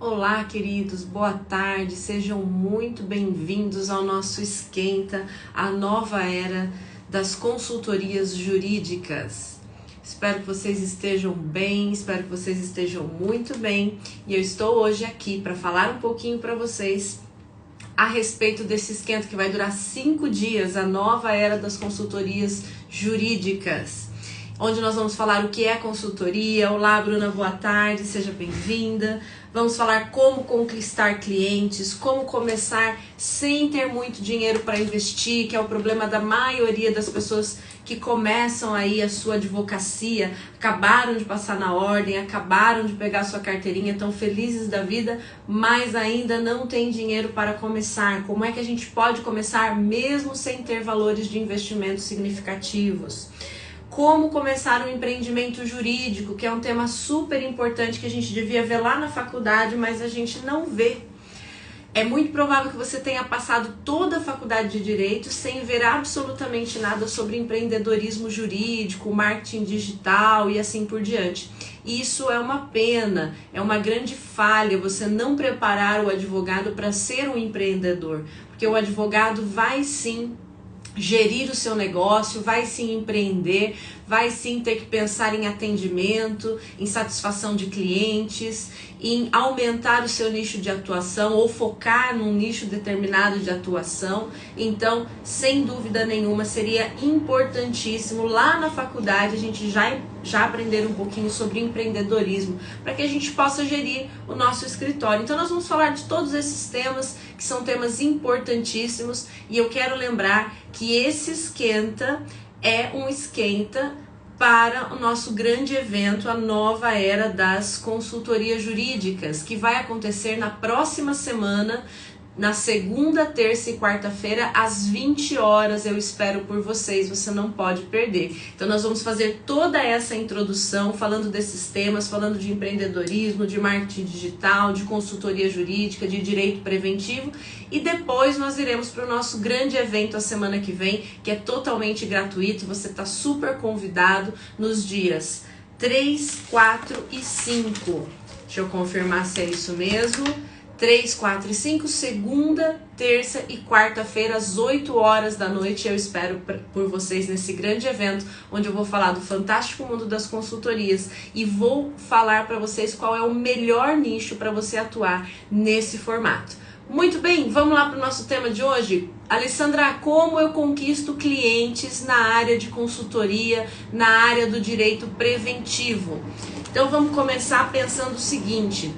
Olá, queridos, boa tarde, sejam muito bem-vindos ao nosso Esquenta, a nova era das consultorias jurídicas. Espero que vocês estejam bem, espero que vocês estejam muito bem e eu estou hoje aqui para falar um pouquinho para vocês a respeito desse esquenta que vai durar 5 dias, a nova era das consultorias jurídicas, onde nós vamos falar o que é consultoria. Olá, Bruna, boa tarde, seja bem-vinda. Vamos falar como conquistar clientes, como começar sem ter muito dinheiro para investir, que é o problema da maioria das pessoas que começam aí a sua advocacia, acabaram de passar na ordem, acabaram de pegar sua carteirinha, estão felizes da vida, mas ainda não tem dinheiro para começar. Como é que a gente pode começar mesmo sem ter valores de investimento significativos? Como começar um empreendimento jurídico, que é um tema super importante que a gente devia ver lá na faculdade, mas a gente não vê. É muito provável que você tenha passado toda a faculdade de Direito sem ver absolutamente nada sobre empreendedorismo jurídico, marketing digital e assim por diante. Isso é uma pena, é uma grande falha você não preparar o advogado para ser um empreendedor, porque o advogado vai sim gerir o seu negócio, vai sim empreender, vai sim ter que pensar em atendimento, em satisfação de clientes, em aumentar o seu nicho de atuação ou focar num nicho determinado de atuação. Então, sem dúvida nenhuma, seria importantíssimo lá na faculdade a gente já aprender um pouquinho sobre empreendedorismo, para que a gente possa gerir o nosso escritório. Então nós vamos falar de todos esses temas, que são temas importantíssimos, e eu quero lembrar que esse esquenta é um esquenta para o nosso grande evento, a nova era das consultorias jurídicas, que vai acontecer na próxima semana, na segunda, terça e quarta-feira, às 20 horas, eu espero por vocês, você não pode perder. Então nós vamos fazer toda essa introdução, falando desses temas, falando de empreendedorismo, de marketing digital, de consultoria jurídica, de direito preventivo, e depois nós iremos para o nosso grande evento a semana que vem, que é totalmente gratuito, você está super convidado nos dias 3, 4 e 5. Deixa eu confirmar se é isso mesmo. 3, 4 e 5, segunda, terça e quarta-feira, às 8 horas da noite. Eu espero por vocês nesse grande evento, onde eu vou falar do fantástico mundo das consultorias e vou falar para vocês qual é o melhor nicho para você atuar nesse formato. Muito bem, vamos lá para o nosso tema de hoje. Alessandra, como eu conquisto clientes na área de consultoria, na área do direito preventivo? Então vamos começar pensando o seguinte: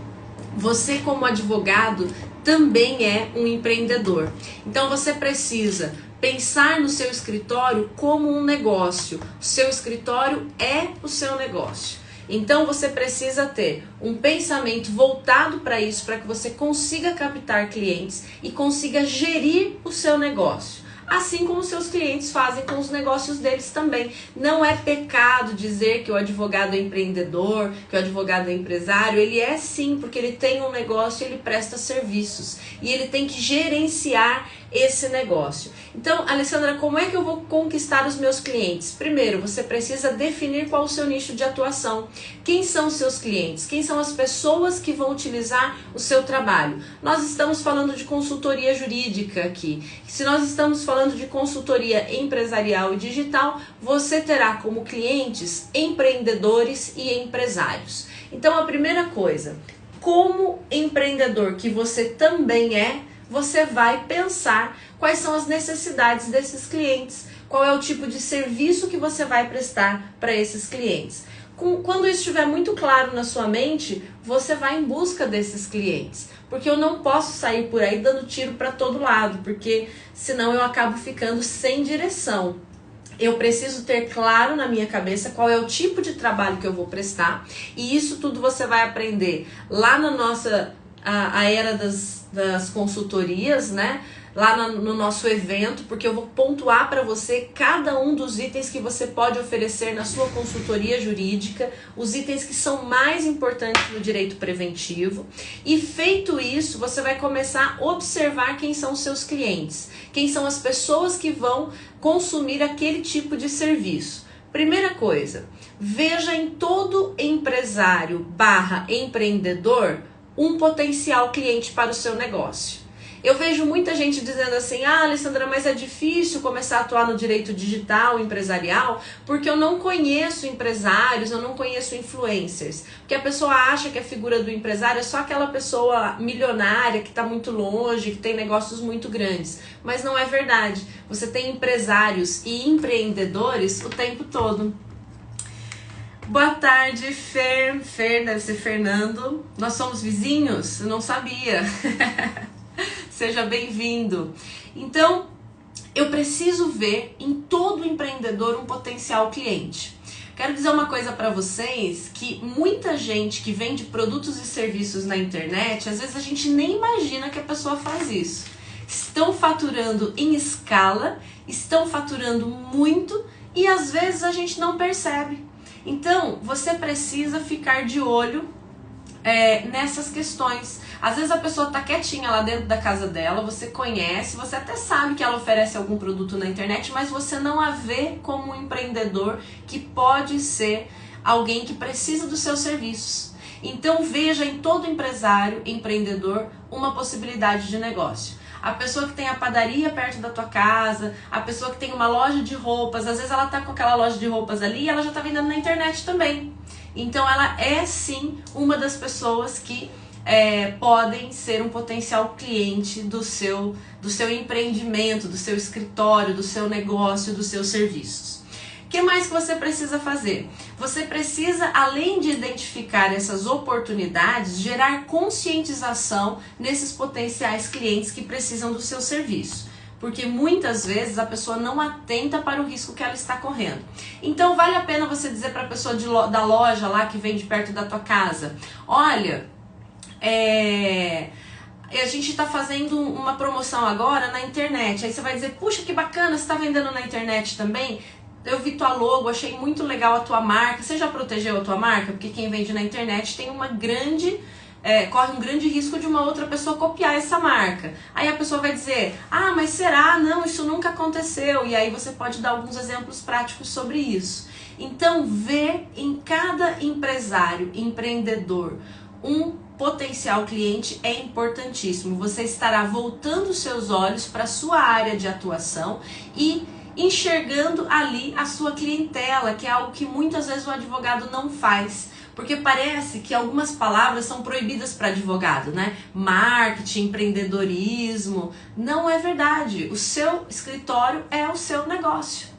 você, como advogado, também é um empreendedor. Então você precisa pensar no seu escritório como um negócio. O seu escritório é o seu negócio. Então você precisa ter um pensamento voltado para isso, para que você consiga captar clientes e consiga gerir o seu negócio. Assim como seus clientes fazem com os negócios deles também. Não é pecado dizer que o advogado é empreendedor, que o advogado é empresário. Ele é sim, porque ele tem um negócio e ele presta serviços. E ele tem que gerenciar esse negócio. Então, Alessandra, como é que eu vou conquistar os meus clientes? Primeiro, você precisa definir qual o seu nicho de atuação. Quem são os seus clientes? Quem são as pessoas que vão utilizar o seu trabalho? Nós estamos falando de consultoria jurídica aqui. Se nós estamos falando de consultoria empresarial e digital, você terá como clientes empreendedores e empresários. Então, a primeira coisa, como empreendedor que você também é, você vai pensar quais são as necessidades desses clientes, qual é o tipo de serviço que você vai prestar para esses clientes. Quando isso estiver muito claro na sua mente, você vai em busca desses clientes, porque eu não posso sair por aí dando tiro para todo lado, porque senão eu acabo ficando sem direção. Eu preciso ter claro na minha cabeça qual é o tipo de trabalho que eu vou prestar, e isso tudo você vai aprender lá na nossa a era das consultorias, né? Lá no nosso evento, porque eu vou pontuar para você cada um dos itens que você pode oferecer na sua consultoria jurídica, os itens que são mais importantes no direito preventivo. E feito isso, você vai começar a observar quem são os seus clientes, quem são as pessoas que vão consumir aquele tipo de serviço. Primeira coisa, veja em todo empresário / empreendedor um potencial cliente para o seu negócio. Eu vejo muita gente dizendo assim, Alessandra, mas é difícil começar a atuar no direito digital, empresarial, porque eu não conheço empresários, eu não conheço influencers. Porque a pessoa acha que a figura do empresário é só aquela pessoa milionária que está muito longe, que tem negócios muito grandes. Mas não é verdade. Você tem empresários e empreendedores o tempo todo. Boa tarde, Fer. Fer deve ser Fernando. Nós somos vizinhos? Eu não sabia. Seja bem-vindo. Então, eu preciso ver em todo empreendedor um potencial cliente. Quero dizer uma coisa para vocês, que muita gente que vende produtos e serviços na internet, às vezes a gente nem imagina que a pessoa faz isso. Estão faturando em escala, estão faturando muito e às vezes a gente não percebe. Então, você precisa ficar de olho nessas questões. Às vezes a pessoa tá quietinha lá dentro da casa dela, você conhece, você até sabe que ela oferece algum produto na internet, mas você não a vê como um empreendedor que pode ser alguém que precisa dos seus serviços. Então veja em todo empresário, empreendedor, uma possibilidade de negócio. A pessoa que tem a padaria perto da tua casa, a pessoa que tem uma loja de roupas, às vezes ela tá com aquela loja de roupas ali e ela já tá vendendo na internet também. Então ela é sim uma das pessoas que podem ser um potencial cliente do seu empreendimento, do seu escritório, do seu negócio, dos seus serviços. O que mais que você precisa fazer? Você precisa, além de identificar essas oportunidades, gerar conscientização nesses potenciais clientes que precisam do seu serviço. Porque muitas vezes a pessoa não atenta para o risco que ela está correndo. Então vale a pena você dizer para a pessoa da loja lá que vende perto da tua casa, olha, a gente está fazendo uma promoção agora na internet. Aí você vai dizer, puxa, que bacana, você está vendendo na internet também? Eu vi tua logo, achei muito legal a tua marca. Você já protegeu a tua marca? Porque quem vende na internet tem corre um grande risco de uma outra pessoa copiar essa marca. Aí a pessoa vai dizer, mas será? Não, isso nunca aconteceu. E aí você pode dar alguns exemplos práticos sobre isso. Então, ver em cada empresário, empreendedor, um potencial cliente é importantíssimo. Você estará voltando seus olhos para a sua área de atuação e enxergando ali a sua clientela, que é algo que muitas vezes o advogado não faz. Porque parece que algumas palavras são proibidas para advogado, né? Marketing, empreendedorismo. Não é verdade. O seu escritório é o seu negócio.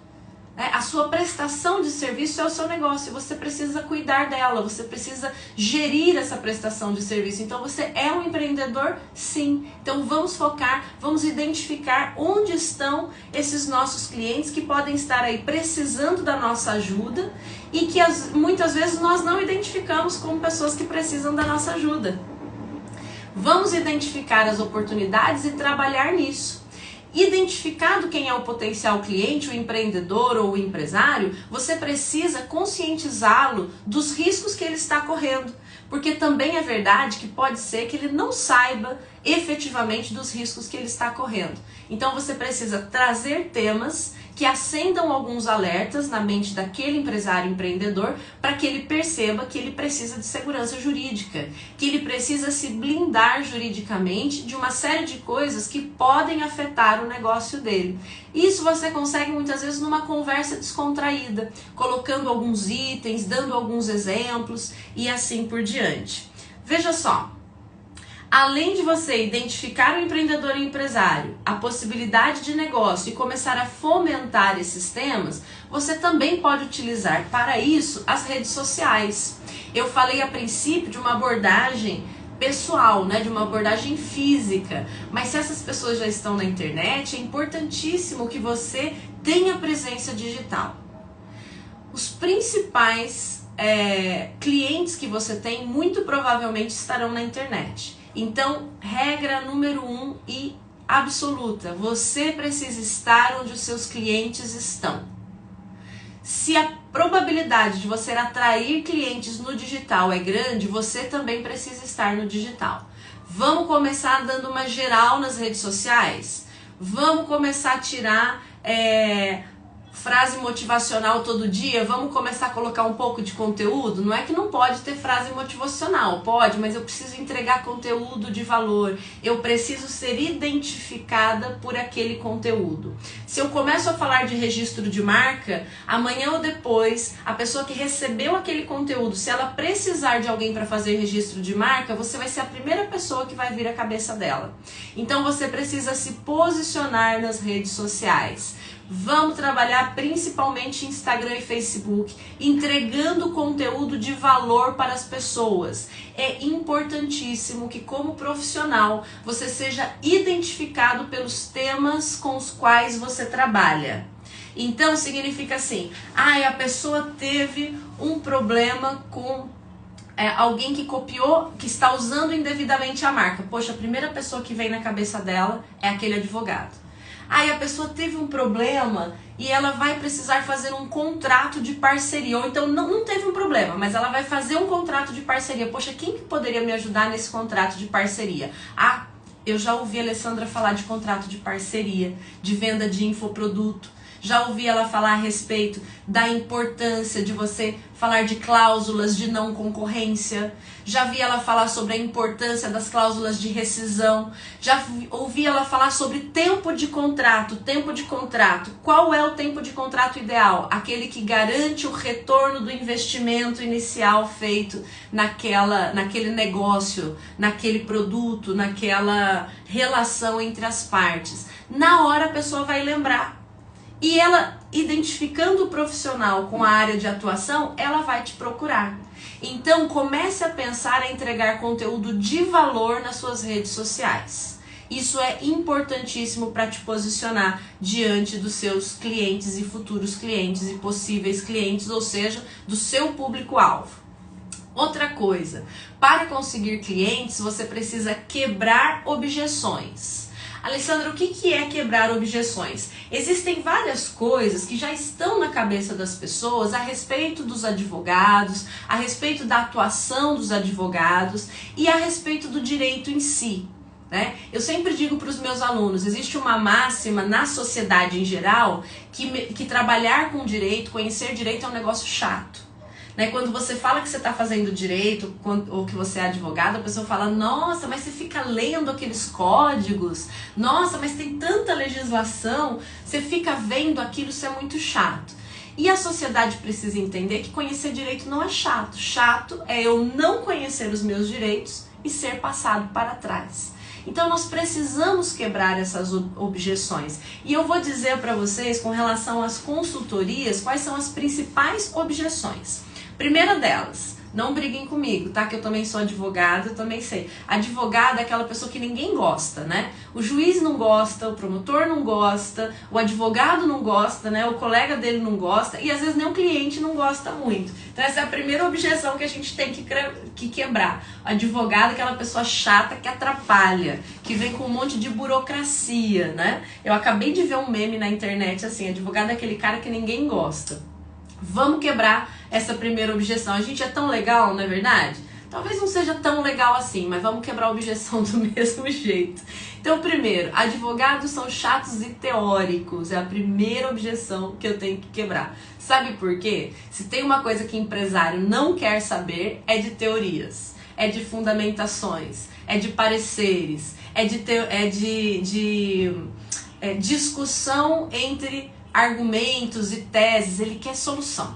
A sua prestação de serviço é o seu negócio. Você precisa cuidar dela, você precisa gerir essa prestação de serviço. Então você é um empreendedor? Sim. Então vamos focar, vamos identificar onde estão esses nossos clientes que podem estar aí precisando da nossa ajuda e que muitas vezes nós não identificamos como pessoas que precisam da nossa ajuda. Vamos identificar as oportunidades e trabalhar nisso. Identificado quem é o potencial cliente, o empreendedor ou o empresário, você precisa conscientizá-lo dos riscos que ele está correndo. Porque também é verdade que pode ser que ele não saiba efetivamente dos riscos que ele está correndo. Então você precisa trazer temas que acendam alguns alertas na mente daquele empresário empreendedor para que ele perceba que ele precisa de segurança jurídica, que ele precisa se blindar juridicamente de uma série de coisas que podem afetar o negócio dele. Isso você consegue muitas vezes numa conversa descontraída, colocando alguns itens, dando alguns exemplos e assim por diante. Veja só. Além de você identificar o empreendedor e o empresário, a possibilidade de negócio e começar a fomentar esses temas, você também pode utilizar para isso as redes sociais. Eu falei a princípio de uma abordagem pessoal, né, de uma abordagem física, mas se essas pessoas já estão na internet, é importantíssimo que você tenha presença digital. Os principais clientes que você tem muito provavelmente estarão na internet. Então, regra número 1 e absoluta, você precisa estar onde os seus clientes estão. Se a probabilidade de você atrair clientes no digital é grande, você também precisa estar no digital. Vamos começar dando uma geral nas redes sociais? Vamos começar a tirar frase motivacional todo dia, vamos começar a colocar um pouco de conteúdo? Não é que não pode ter frase motivacional, pode, mas eu preciso entregar conteúdo de valor, eu preciso ser identificada por aquele conteúdo. Se eu começo a falar de registro de marca, amanhã ou depois, a pessoa que recebeu aquele conteúdo, se ela precisar de alguém para fazer registro de marca, você vai ser a primeira pessoa que vai vir à cabeça dela. Então você precisa se posicionar nas redes sociais. Vamos trabalhar principalmente Instagram e Facebook, entregando conteúdo de valor para as pessoas. É importantíssimo que, como profissional, você seja identificado pelos temas com os quais você trabalha. Então, significa assim, a pessoa teve um problema com alguém que copiou, que está usando indevidamente a marca. Poxa, a primeira pessoa que vem na cabeça dela é aquele advogado. Aí a pessoa teve um problema e ela vai precisar fazer um contrato de parceria. Ou então não teve um problema, mas ela vai fazer um contrato de parceria. Poxa, quem que poderia me ajudar nesse contrato de parceria? Eu já ouvi a Alessandra falar de contrato de parceria, de venda de infoproduto. Já ouvi ela falar a respeito da importância de você falar de cláusulas de não concorrência. Já vi ela falar sobre a importância das cláusulas de rescisão. Já ouvi ela falar sobre tempo de contrato. Tempo de contrato. Qual é o tempo de contrato ideal? Aquele que garante o retorno do investimento inicial feito naquele negócio, naquele produto, naquela relação entre as partes. Na hora a pessoa vai lembrar. E ela, identificando o profissional com a área de atuação, ela vai te procurar. Então, comece a pensar em entregar conteúdo de valor nas suas redes sociais. Isso é importantíssimo para te posicionar diante dos seus clientes e futuros clientes e possíveis clientes, ou seja, do seu público-alvo. Outra coisa, para conseguir clientes, você precisa quebrar objeções. Alessandra, o que é quebrar objeções? Existem várias coisas que já estão na cabeça das pessoas a respeito dos advogados, a respeito da atuação dos advogados e a respeito do direito em si. Né? Eu sempre digo para os meus alunos, existe uma máxima na sociedade em geral que trabalhar com direito, conhecer direito é um negócio chato. Né? Quando você fala que você está fazendo direito ou que você é advogado, a pessoa fala, nossa, mas você fica lendo aqueles códigos, nossa, mas tem tanta legislação, você fica vendo aquilo, isso é muito chato. E a sociedade precisa entender que conhecer direito não é chato. Chato é eu não conhecer os meus direitos e ser passado para trás. Então nós precisamos quebrar essas objeções. E eu vou dizer para vocês, com relação às consultorias, quais são as principais objeções. Primeira delas, não briguem comigo, tá? Que eu também sou advogada, eu também sei. Advogado é aquela pessoa que ninguém gosta, né? O juiz não gosta, o promotor não gosta, o advogado não gosta, né? O colega dele não gosta e às vezes nem o cliente não gosta muito. Então essa é a primeira objeção que a gente tem que quebrar. O advogado é aquela pessoa chata que atrapalha, que vem com um monte de burocracia, né? Eu acabei de ver um meme na internet assim, advogado é aquele cara que ninguém gosta. Vamos quebrar essa primeira objeção. A gente é tão legal, não é verdade? Talvez não seja tão legal assim, mas vamos quebrar a objeção do mesmo jeito. Então, primeiro, advogados são chatos e teóricos. É a primeira objeção que eu tenho que quebrar. Sabe por quê? Se tem uma coisa que empresário não quer saber, é de teorias, é de fundamentações, é de pareceres, é de discussão entre argumentos e teses. Ele quer solução.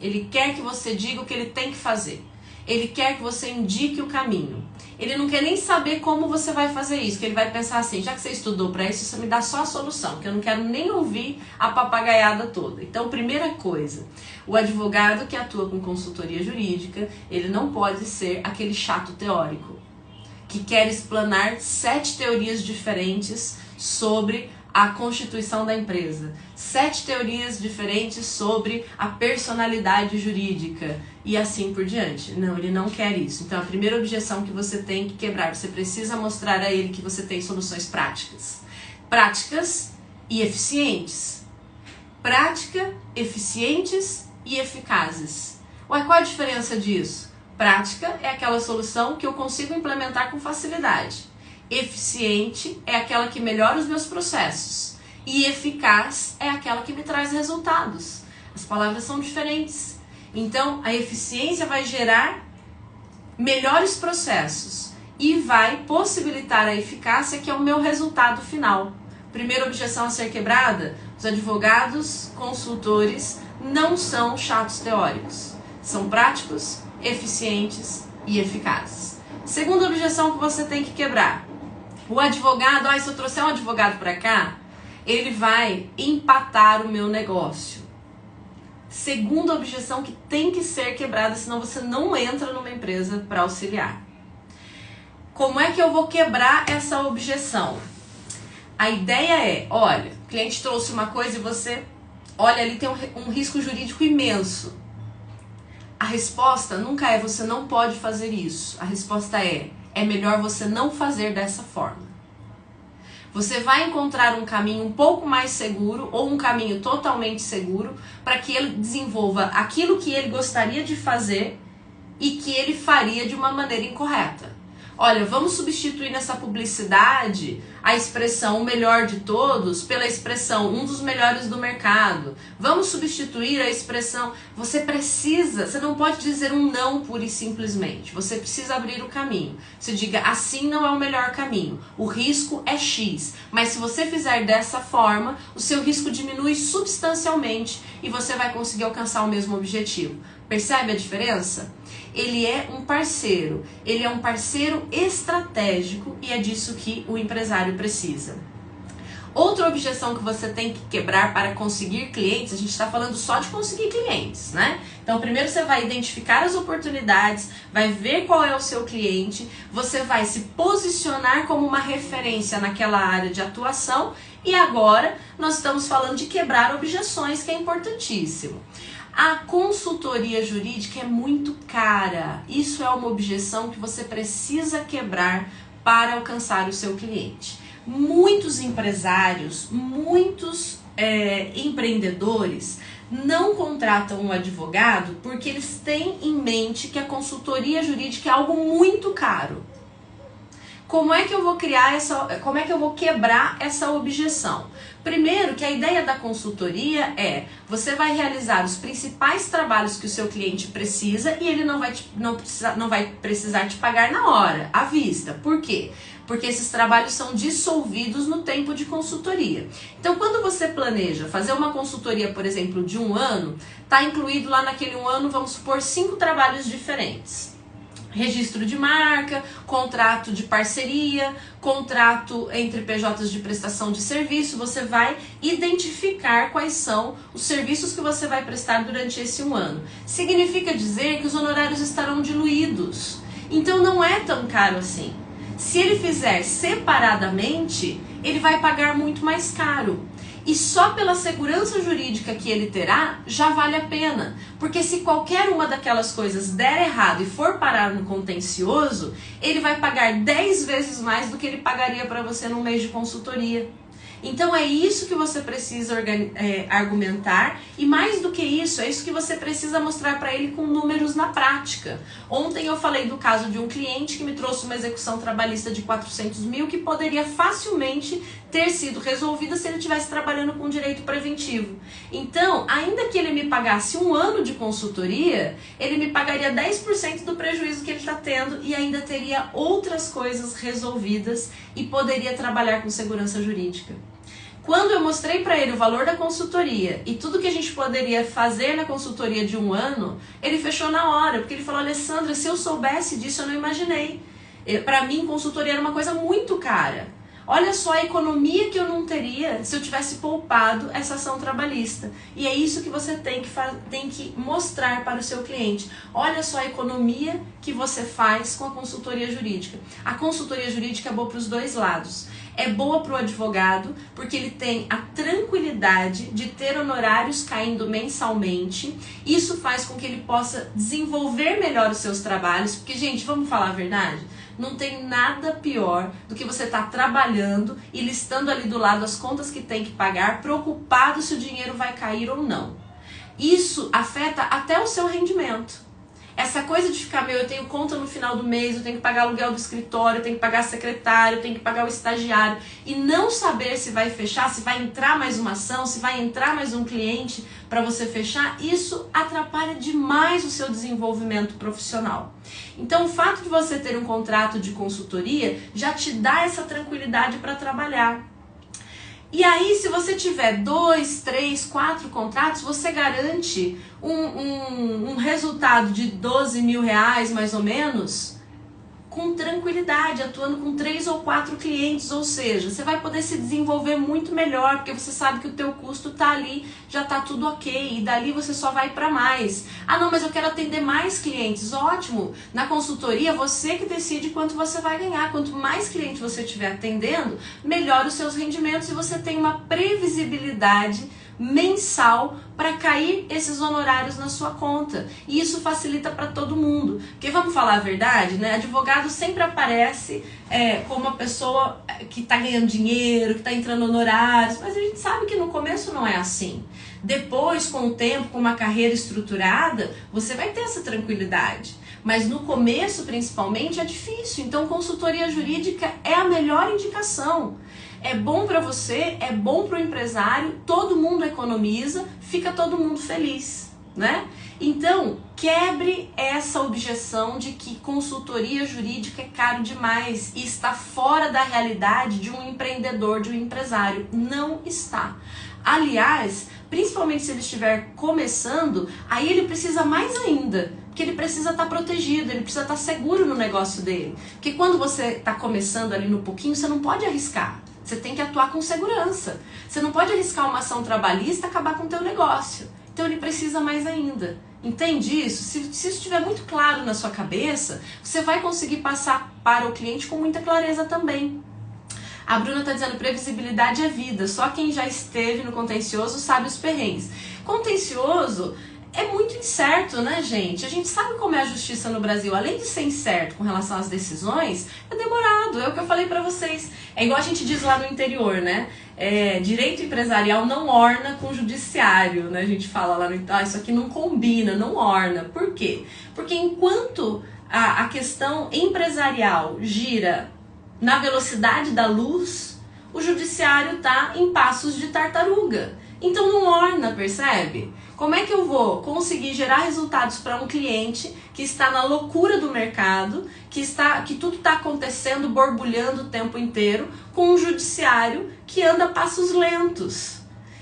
Ele quer que você diga o que ele tem que fazer. Ele quer que você indique o caminho. Ele não quer nem saber como você vai fazer isso, que ele vai pensar assim, já que você estudou para isso, você me dá só a solução, que eu não quero nem ouvir a papagaiada toda. Então, primeira coisa, o advogado que atua com consultoria jurídica, ele não pode ser aquele chato teórico, que quer explanar 7 teorias diferentes sobre a constituição da empresa, 7 teorias diferentes sobre a personalidade jurídica e assim por diante. Não, ele não quer isso. Então a primeira objeção que você tem que quebrar, você precisa mostrar a ele que você tem soluções práticas. Práticas e eficientes. Prática, eficientes e eficazes. Ué, qual a diferença disso? Prática é aquela solução que eu consigo implementar com facilidade. Eficiente é aquela que melhora os meus processos. E eficaz é aquela que me traz resultados. As palavras são diferentes. Então, a eficiência vai gerar melhores processos e vai possibilitar a eficácia, que é o meu resultado final. Primeira objeção a ser quebrada: os advogados, consultores não são chatos teóricos. São práticos, eficientes e eficazes. Segunda objeção que você tem que quebrar: o advogado, se eu trouxer um advogado para cá, ele vai empatar o meu negócio. Segunda objeção que tem que ser quebrada, senão você não entra numa empresa para auxiliar. Como é que eu vou quebrar essa objeção? A ideia é, olha, o cliente trouxe uma coisa e você, olha, ali tem um risco jurídico imenso. A resposta nunca é você não pode fazer isso. A resposta é melhor você não fazer dessa forma. Você vai encontrar um caminho um pouco mais seguro ou um caminho totalmente seguro para que ele desenvolva aquilo que ele gostaria de fazer e que ele faria de uma maneira incorreta. Olha, vamos substituir nessa publicidade a expressão o melhor de todos pela expressão um dos melhores do mercado. Vamos substituir a expressão... Você não pode dizer um não pura e simplesmente. Você precisa abrir o caminho. Você diga, assim não é o melhor caminho. O risco é X. Mas se você fizer dessa forma, o seu risco diminui substancialmente e você vai conseguir alcançar o mesmo objetivo. Percebe a diferença? Ele é um parceiro estratégico e é disso que o empresário precisa. Outra objeção que você tem que quebrar para conseguir clientes, a gente está falando só de conseguir clientes, né? Então primeiro você vai identificar as oportunidades, vai ver qual é o seu cliente, você vai se posicionar como uma referência naquela área de atuação e agora nós estamos falando de quebrar objeções, que é importantíssimo. A consultoria jurídica é muito cara. Isso é uma objeção que você precisa quebrar para alcançar o seu cliente. Muitos empresários, muitos empreendedores não contratam um advogado porque eles têm em mente que a consultoria jurídica é algo muito caro. Como é que eu vou quebrar essa objeção? Primeiro, que a ideia da consultoria é, você vai realizar os principais trabalhos que o seu cliente precisa e ele não vai precisar te pagar na hora, à vista. Por quê? Porque esses trabalhos são dissolvidos no tempo de consultoria. Então, quando você planeja fazer uma consultoria, por exemplo, de 1 ano, está incluído lá naquele 1 ano, vamos supor, 5 trabalhos diferentes. Registro de marca, contrato de parceria, contrato entre PJs de prestação de serviço. Você vai identificar quais são os serviços que você vai prestar durante esse 1 ano. Significa dizer que os honorários estarão diluídos. Então não é tão caro assim. Se ele fizer separadamente, ele vai pagar muito mais caro. E só pela segurança jurídica que ele terá, já vale a pena. Porque se qualquer uma daquelas coisas der errado e for parar no contencioso, ele vai pagar 10 vezes mais do que ele pagaria para você num mês de consultoria. Então é isso que você precisa argumentar e mais do que isso, é isso que você precisa mostrar para ele com números na prática. Ontem eu falei do caso de um cliente que me trouxe uma execução trabalhista de 400 mil que poderia facilmente ter sido resolvida se ele estivesse trabalhando com direito preventivo. Então, ainda que ele me pagasse 1 ano de consultoria, ele me pagaria 10% do prejuízo que ele está tendo e ainda teria outras coisas resolvidas e poderia trabalhar com segurança jurídica. Quando eu mostrei para ele o valor da consultoria e tudo que a gente poderia fazer na consultoria de 1 ano, ele fechou na hora, porque ele falou, Alessandra, se eu soubesse disso, eu não imaginei. Para mim, consultoria era uma coisa muito cara. Olha só a economia que eu não teria se eu tivesse poupado essa ação trabalhista. E é isso que você tem que mostrar para o seu cliente. Olha só a economia que você faz com a consultoria jurídica. A consultoria jurídica é boa para os dois lados. É boa para o advogado, porque ele tem a tranquilidade de ter honorários caindo mensalmente. Isso faz com que ele possa desenvolver melhor os seus trabalhos. Porque, gente, vamos falar a verdade? Não tem nada pior do que você estar trabalhando e listando ali do lado as contas que tem que pagar, preocupado se o dinheiro vai cair ou não. Isso afeta até o seu rendimento. Essa coisa de ficar, eu tenho conta no final do mês, eu tenho que pagar aluguel do escritório, eu tenho que pagar secretário, eu tenho que pagar o estagiário, e não saber se vai fechar, se vai entrar mais uma ação, se vai entrar mais um cliente para você fechar, isso atrapalha demais o seu desenvolvimento profissional. Então, o fato de você ter um contrato de consultoria já te dá essa tranquilidade para trabalhar. E aí, se você tiver 2, 3, 4 contratos, você garante um resultado de 12 mil reais, mais ou menos, com tranquilidade, atuando com 3 ou 4 clientes, ou seja, você vai poder se desenvolver muito melhor, porque você sabe que o teu custo tá ali, já tá tudo ok, e dali você só vai para mais. Ah não, mas eu quero atender mais clientes, ótimo, na consultoria você que decide quanto você vai ganhar, quanto mais clientes você estiver atendendo, melhor os seus rendimentos e você tem uma previsibilidade mensal para cair esses honorários na sua conta. E isso facilita para todo mundo. Porque vamos falar a verdade, né? Advogado sempre aparece como uma pessoa que está ganhando dinheiro, que está entrando honorários, mas a gente sabe que no começo não é assim. Depois, com o tempo, com uma carreira estruturada, você vai ter essa tranquilidade. Mas no começo, principalmente, é difícil. Então, consultoria jurídica é a melhor indicação. É bom para você, é bom para o empresário, todo mundo economiza, fica todo mundo feliz, né? Então, quebre essa objeção de que consultoria jurídica é caro demais e está fora da realidade de um empreendedor, de um empresário. Não está. Aliás, principalmente se ele estiver começando, aí ele precisa mais ainda, porque ele precisa estar protegido, ele precisa estar seguro no negócio dele. Porque quando você está começando ali no pouquinho, você não pode arriscar. Você tem que atuar com segurança. Você não pode arriscar uma ação trabalhista e acabar com o teu negócio. Então ele precisa mais ainda. Entende isso? Se isso estiver muito claro na sua cabeça, você vai conseguir passar para o cliente com muita clareza também. A Bruna está dizendo, previsibilidade é vida. Só quem já esteve no contencioso sabe os perrengues. Contencioso é muito incerto, né, gente? A gente sabe como é a justiça no Brasil. Além de ser incerto com relação às decisões, é demorado. É o que eu falei pra vocês. É igual a gente diz lá no interior, né? Direito empresarial não orna com judiciário, né? A gente fala lá no interior, isso aqui não combina, não orna. Por quê? Porque enquanto a questão empresarial gira na velocidade da luz, o judiciário tá em passos de tartaruga. Então não orna, percebe? Como é que eu vou conseguir gerar resultados para um cliente que está na loucura do mercado, que tudo está acontecendo, borbulhando o tempo inteiro, com um judiciário que anda a passos lentos?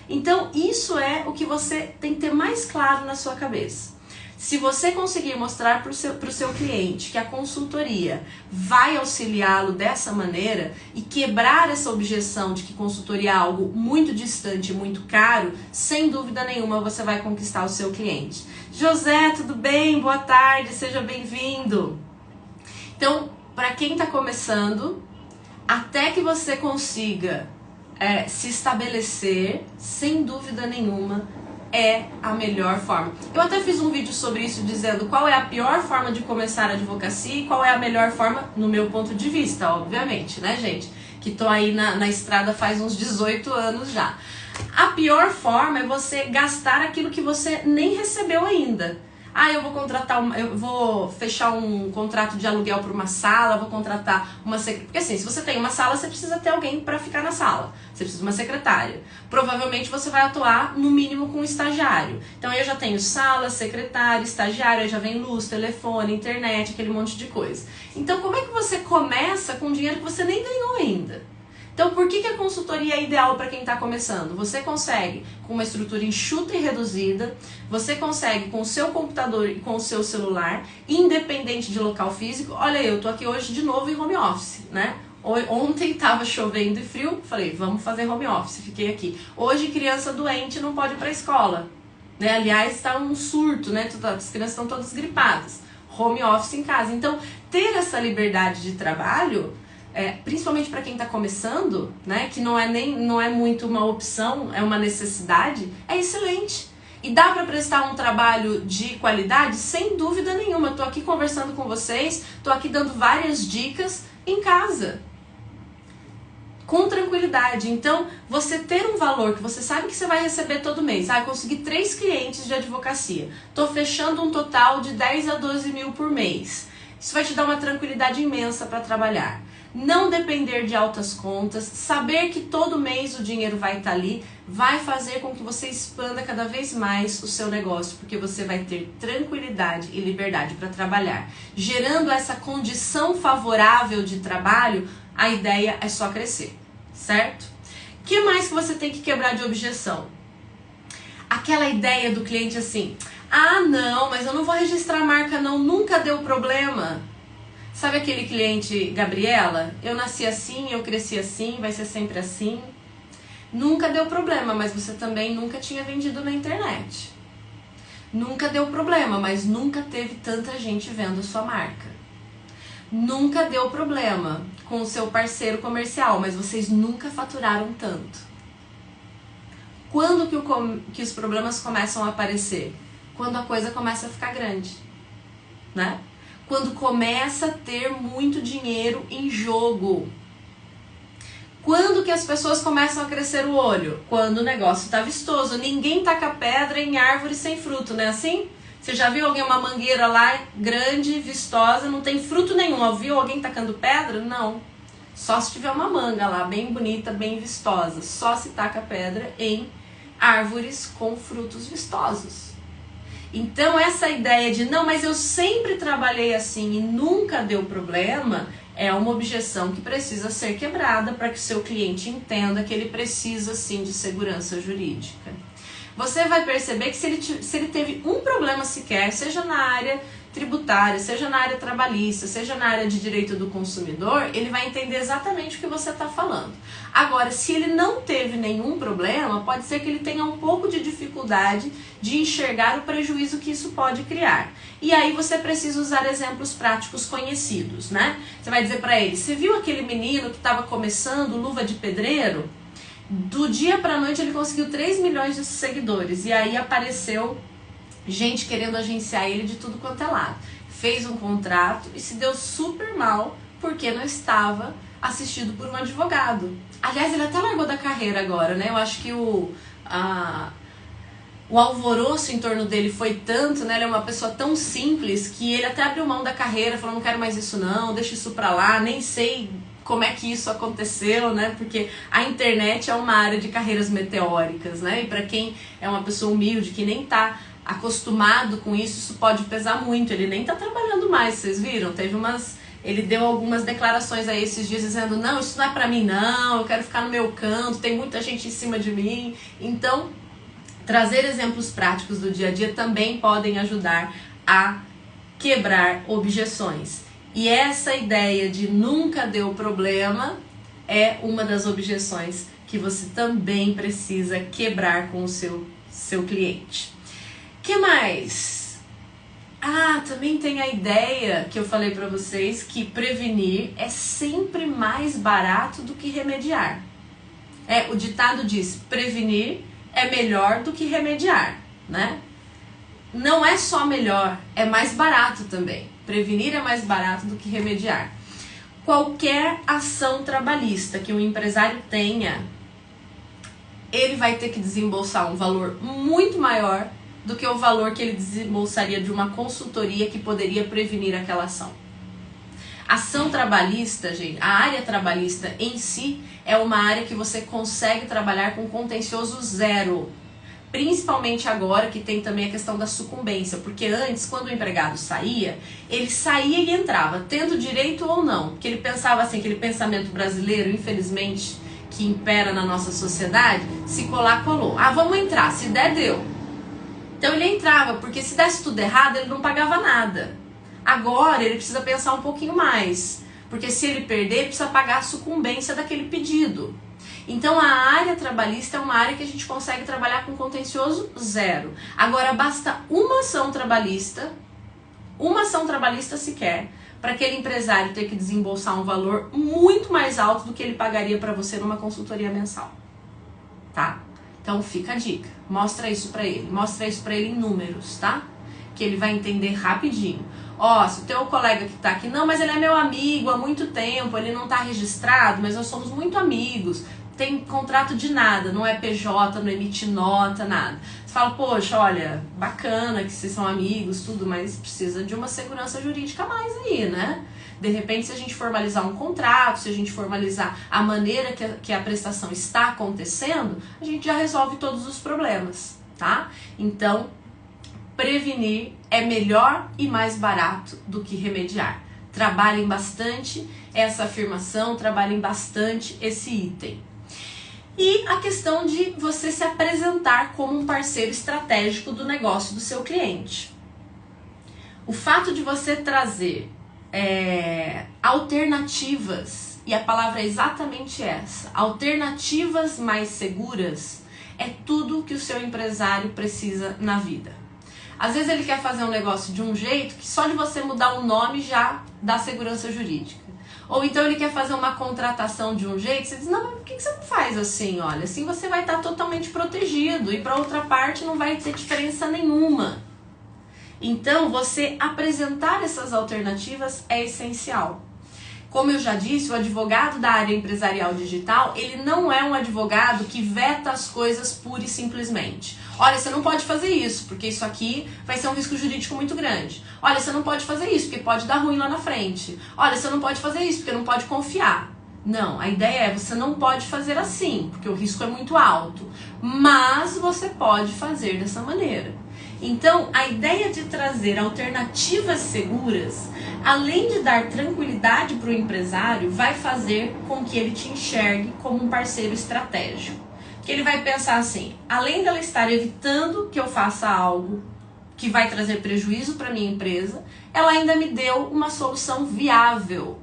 Então isso é o que você tem que ter mais claro na sua cabeça. Se você conseguir mostrar para o seu cliente que a consultoria vai auxiliá-lo dessa maneira e quebrar essa objeção de que consultoria é algo muito distante, muito caro, sem dúvida nenhuma você vai conquistar o seu cliente. José, tudo bem? Boa tarde, seja bem-vindo. Então, para quem está começando, até que você consiga se estabelecer, sem dúvida nenhuma, é a melhor forma. Eu até fiz um vídeo sobre isso dizendo qual é a pior forma de começar a advocacia e qual é a melhor forma, no meu ponto de vista, obviamente, né, gente? Que tô aí na estrada faz uns 18 anos já. A pior forma é você gastar aquilo que você nem recebeu ainda. Ah, eu vou fechar um contrato de aluguel por uma sala, vou contratar uma secretária. Porque assim, se você tem uma sala, você precisa ter alguém para ficar na sala. Você precisa de uma secretária. Provavelmente você vai atuar no mínimo com um estagiário. Então eu já tenho sala, secretário, estagiário, aí já vem luz, telefone, internet, aquele monte de coisa. Então como é que você começa com dinheiro que você nem ganhou ainda? Então, por que a consultoria é ideal para quem está começando? Você consegue com uma estrutura enxuta e reduzida, você consegue com o seu computador e com o seu celular, independente de local físico. Olha, eu tô aqui hoje de novo em home office, né? Ontem estava chovendo e frio, falei, vamos fazer home office, fiquei aqui. Hoje, criança doente não pode ir para a escola, né? Aliás, está um surto, né? As crianças estão todas gripadas. Home office em casa. Então, ter essa liberdade de trabalho... principalmente para quem está começando, né, que não é muito uma opção, é uma necessidade, é excelente. E dá para prestar um trabalho de qualidade? Sem dúvida nenhuma. Estou aqui conversando com vocês, estou aqui dando várias dicas em casa. com tranquilidade. Então, você ter um valor que você sabe que você vai receber todo mês. Ah, consegui 3 clientes de advocacia. Tô fechando um total de 10 a 12 mil por mês. Isso vai te dar uma tranquilidade imensa para trabalhar. Não depender de altas contas, saber que todo mês o dinheiro vai estar ali, vai fazer com que você expanda cada vez mais o seu negócio, porque você vai ter tranquilidade e liberdade para trabalhar. Gerando essa condição favorável de trabalho, a ideia é só crescer, certo? O que mais que você tem que quebrar de objeção? Aquela ideia do cliente assim, ah não, mas eu não vou registrar a marca não, nunca deu problema. Sabe aquele cliente, Gabriela? Eu nasci assim, eu cresci assim, vai ser sempre assim. Nunca deu problema, mas você também nunca tinha vendido na internet. Nunca deu problema, mas nunca teve tanta gente vendo a sua marca. Nunca deu problema com o seu parceiro comercial, mas vocês nunca faturaram tanto. Quando que os problemas começam a aparecer? Quando a coisa começa a ficar grande, né? Quando começa a ter muito dinheiro em jogo. Quando que as pessoas começam a crescer o olho? Quando o negócio está vistoso. Ninguém taca pedra em árvore sem fruto, não é assim? Você já viu alguém, uma mangueira lá, grande, vistosa, não tem fruto nenhum. Viu alguém tacando pedra? Não. Só se tiver uma manga lá, bem bonita, bem vistosa. Só se taca pedra em árvores com frutos vistosos. Então essa ideia de, não, mas eu sempre trabalhei assim e nunca deu problema, é uma objeção que precisa ser quebrada para que o seu cliente entenda que ele precisa sim de segurança jurídica. Você vai perceber que se ele teve um problema sequer, seja na área tributária, seja na área trabalhista, seja na área de direito do consumidor, ele vai entender exatamente o que você está falando. Agora, se ele não teve nenhum problema, pode ser que ele tenha um pouco de dificuldade de enxergar o prejuízo que isso pode criar. E aí você precisa usar exemplos práticos conhecidos, né? Você vai dizer para ele, você viu aquele menino que estava começando, luva de pedreiro? Do dia para a noite ele conseguiu 3 milhões de seguidores e aí apareceu gente querendo agenciar ele de tudo quanto é lado. Fez um contrato e se deu super mal porque não estava assistido por um advogado. Aliás, ele até largou da carreira agora, né? Eu acho que o alvoroço em torno dele foi tanto, né? Ele é uma pessoa tão simples que ele até abriu mão da carreira, falou, não quero mais isso não, deixa isso pra lá, nem sei como é que isso aconteceu, né? Porque a internet é uma área de carreiras meteóricas, né? E para quem é uma pessoa humilde, que nem tá acostumado com isso pode pesar muito. Ele nem tá trabalhando mais, vocês viram? Ele deu algumas declarações aí esses dias dizendo, não, isso não é pra mim não, eu quero ficar no meu canto, tem muita gente em cima de mim. Então, trazer exemplos práticos do dia a dia também podem ajudar a quebrar objeções. E essa ideia de nunca deu problema é uma das objeções que você também precisa quebrar com o seu cliente. Que mais? Também tem a ideia que eu falei para vocês que prevenir é sempre mais barato do que remediar. O ditado diz, prevenir é melhor do que remediar, né? Não é só melhor, é mais barato também. Prevenir é mais barato do que remediar. Qualquer ação trabalhista que um empresário tenha, ele vai ter que desembolsar um valor muito maior do que o valor que ele desembolsaria de uma consultoria que poderia prevenir aquela ação. Ação trabalhista, gente, a área trabalhista em si é uma área que você consegue trabalhar com contencioso zero. Principalmente agora que tem também a questão da sucumbência, porque antes, quando o empregado saía, ele saía e entrava, tendo direito ou não, porque ele pensava assim, aquele pensamento brasileiro, infelizmente, que impera na nossa sociedade, se colar, colou. Vamos entrar, se der, deu. Então ele entrava, porque se desse tudo errado, ele não pagava nada. Agora ele precisa pensar um pouquinho mais, porque se ele perder, ele precisa pagar a sucumbência daquele pedido. Então a área trabalhista é uma área que a gente consegue trabalhar com contencioso zero. Agora basta uma ação trabalhista sequer, para aquele empresário ter que desembolsar um valor muito mais alto do que ele pagaria para você numa consultoria mensal. Tá? Então fica a dica, mostra isso para ele em números, tá? Que ele vai entender rapidinho. Ó, se o teu colega que tá aqui, não, mas ele é meu amigo há muito tempo, ele não tá registrado, mas nós somos muito amigos, tem contrato de nada, não é PJ, não emite nota, nada. Você fala, poxa, olha, bacana que vocês são amigos, tudo, mas precisa de uma segurança jurídica a mais aí, né? De repente, se a gente formalizar um contrato, se a gente formalizar a maneira que a prestação está acontecendo, a gente já resolve todos os problemas, tá? Então, prevenir é melhor e mais barato do que remediar. Trabalhem bastante essa afirmação, trabalhem bastante esse item. E a questão de você se apresentar como um parceiro estratégico do negócio do seu cliente. O fato de você trazer alternativas, e a palavra é exatamente essa, alternativas mais seguras, é tudo que o seu empresário precisa na vida. Às vezes ele quer fazer um negócio de um jeito que só de você mudar o nome já dá segurança jurídica. Ou então ele quer fazer uma contratação de um jeito, você diz, não, mas por que você não faz assim? Olha, assim você vai estar totalmente protegido e para outra parte não vai ter diferença nenhuma. Então, você apresentar essas alternativas é essencial. Como eu já disse, o advogado da área empresarial digital, ele não é um advogado que veta as coisas pura e simplesmente. Olha, você não pode fazer isso, porque isso aqui vai ser um risco jurídico muito grande. Olha, você não pode fazer isso, porque pode dar ruim lá na frente. Olha, você não pode fazer isso, porque não pode confiar. Não, a ideia é, você não pode fazer assim, porque o risco é muito alto. Mas você pode fazer dessa maneira. Então, a ideia de trazer alternativas seguras, além de dar tranquilidade para o empresário, vai fazer com que ele te enxergue como um parceiro estratégico. Que ele vai pensar assim, além dela estar evitando que eu faça algo que vai trazer prejuízo para minha empresa, ela ainda me deu uma solução viável.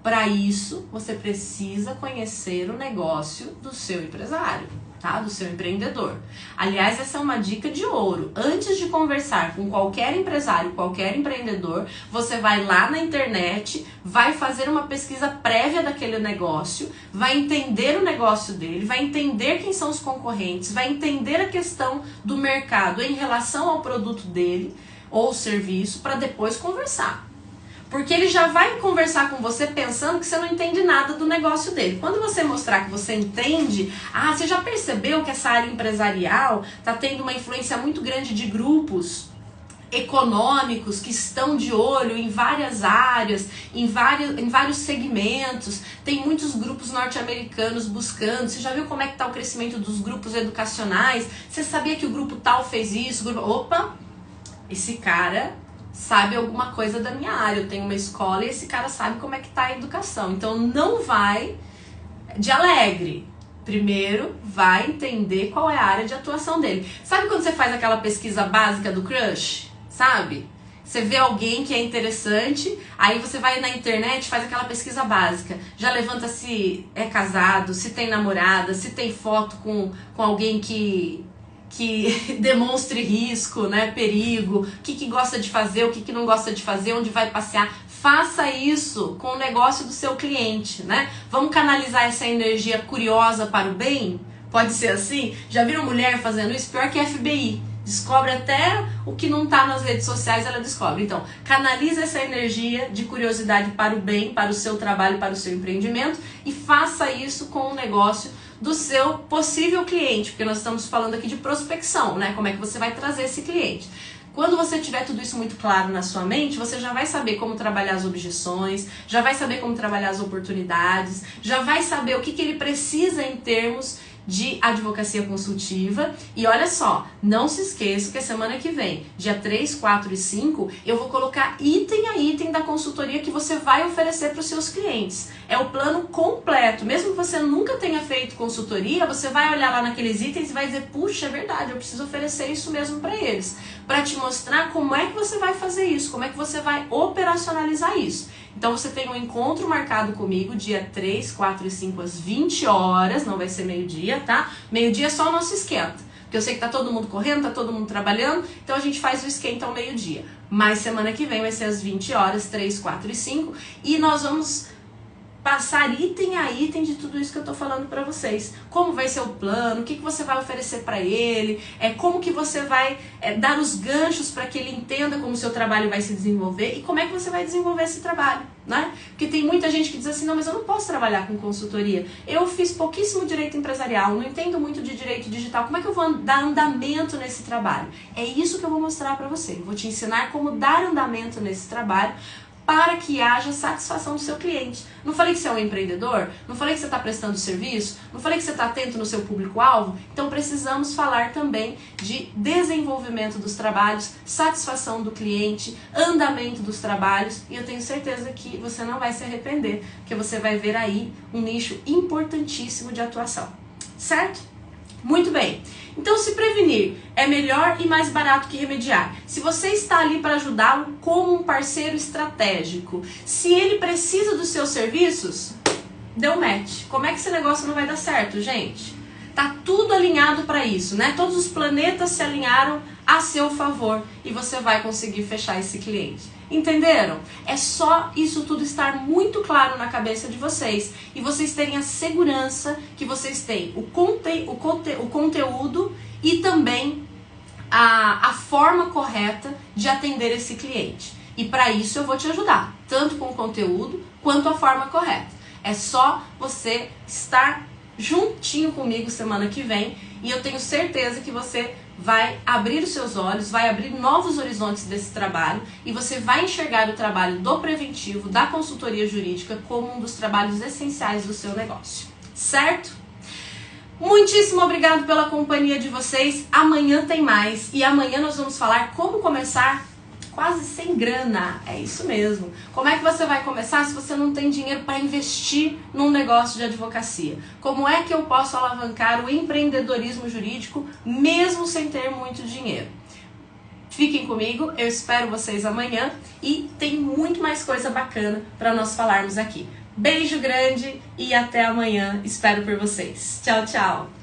Para isso, você precisa conhecer o negócio do seu empresário, tá? Do seu empreendedor. Aliás, essa é uma dica de ouro. Antes de conversar com qualquer empresário, qualquer empreendedor, você vai lá na internet, vai fazer uma pesquisa prévia daquele negócio, vai entender o negócio dele, vai entender quem são os concorrentes, vai entender a questão do mercado em relação ao produto dele ou serviço, para depois conversar. Porque ele já vai conversar com você pensando que você não entende nada do negócio dele. Quando você mostrar que você entende, você já percebeu que essa área empresarial está tendo uma influência muito grande de grupos econômicos que estão de olho em várias áreas, em vários segmentos. Tem muitos grupos norte-americanos buscando. Você já viu como é que está o crescimento dos grupos educacionais? Você sabia que o grupo tal fez isso? Opa, esse cara sabe alguma coisa da minha área, eu tenho uma escola e esse cara sabe como é que tá a educação. Então não vai de alegre. Primeiro vai entender qual é a área de atuação dele. Sabe quando você faz aquela pesquisa básica do crush? Sabe? Você vê alguém que é interessante, aí você vai na internet, faz aquela pesquisa básica. Já levanta se é casado, se tem namorada, se tem foto com alguém que demonstre risco, né, perigo, o que gosta de fazer, o que não gosta de fazer, onde vai passear. Faça isso com o negócio do seu cliente, né? Vamos canalizar essa energia curiosa para o bem? Pode ser assim? Já viram mulher fazendo isso? Pior que a FBI. Descobre até o que não está nas redes sociais, ela descobre. Então, canalize essa energia de curiosidade para o bem, para o seu trabalho, para o seu empreendimento e faça isso com o negócio do seu possível cliente, porque nós estamos falando aqui de prospecção, né? Como é que você vai trazer esse cliente. Quando você tiver tudo isso muito claro na sua mente, você já vai saber como trabalhar as objeções, já vai saber como trabalhar as oportunidades, já vai saber o que ele precisa em termos de advocacia consultiva. E olha só, não se esqueça que a semana que vem, dia 3, 4 e 5, eu vou colocar item a item da consultoria que você vai oferecer para os seus clientes. É o plano completo. Mesmo que você nunca tenha feito consultoria, você vai olhar lá naqueles itens e vai dizer, puxa, é verdade, eu preciso oferecer isso mesmo para eles. Para te mostrar como é que você vai fazer isso, como é que você vai operacionalizar isso. Então você tem um encontro marcado comigo dia 3, 4 e 5 às 20 horas, não vai ser meio-dia, tá? Meio-dia é só o nosso esquenta, porque eu sei que tá todo mundo correndo, tá todo mundo trabalhando, então a gente faz o esquenta ao meio-dia. Mas semana que vem vai ser às 20 horas, 3, 4 e 5, e nós vamos passar item a item de tudo isso que eu tô falando para vocês. Como vai ser o plano, o que você vai oferecer para ele, como que você vai dar os ganchos para que ele entenda como o seu trabalho vai se desenvolver e como é que você vai desenvolver esse trabalho, né? Porque tem muita gente que diz assim, não, mas eu não posso trabalhar com consultoria. Eu fiz pouquíssimo direito empresarial, não entendo muito de direito digital, como é que eu vou dar andamento nesse trabalho? É isso que eu vou mostrar para você. Eu vou te ensinar como dar andamento nesse trabalho para que haja satisfação do seu cliente. Não falei que você é um empreendedor? Não falei que você está prestando serviço? Não falei que você está atento no seu público-alvo? Então precisamos falar também de desenvolvimento dos trabalhos, satisfação do cliente, andamento dos trabalhos, e eu tenho certeza que você não vai se arrepender, porque você vai ver aí um nicho importantíssimo de atuação. Certo? Muito bem. Então, se prevenir é melhor e mais barato que remediar. Se você está ali para ajudá-lo como um parceiro estratégico, se ele precisa dos seus serviços, deu match. Como é que esse negócio não vai dar certo, gente? Tá tudo alinhado para isso, né? Todos os planetas se alinharam a seu favor e você vai conseguir fechar esse cliente. Entenderam? É só isso tudo estar muito claro na cabeça de vocês e vocês terem a segurança que vocês têm o conteúdo e também a forma correta de atender esse cliente. E para isso eu vou te ajudar, tanto com o conteúdo quanto a forma correta. É só você estar juntinho comigo semana que vem e eu tenho certeza que você vai abrir os seus olhos, vai abrir novos horizontes desse trabalho e você vai enxergar o trabalho do preventivo, da consultoria jurídica como um dos trabalhos essenciais do seu negócio, certo? Muitíssimo obrigado pela companhia de vocês, amanhã tem mais e amanhã nós vamos falar como começar quase sem grana, é isso mesmo. Como é que você vai começar se você não tem dinheiro para investir num negócio de advocacia? Como é que eu posso alavancar o empreendedorismo jurídico mesmo sem ter muito dinheiro? Fiquem comigo, eu espero vocês amanhã e tem muito mais coisa bacana para nós falarmos aqui. Beijo grande e até amanhã, espero por vocês. Tchau, tchau!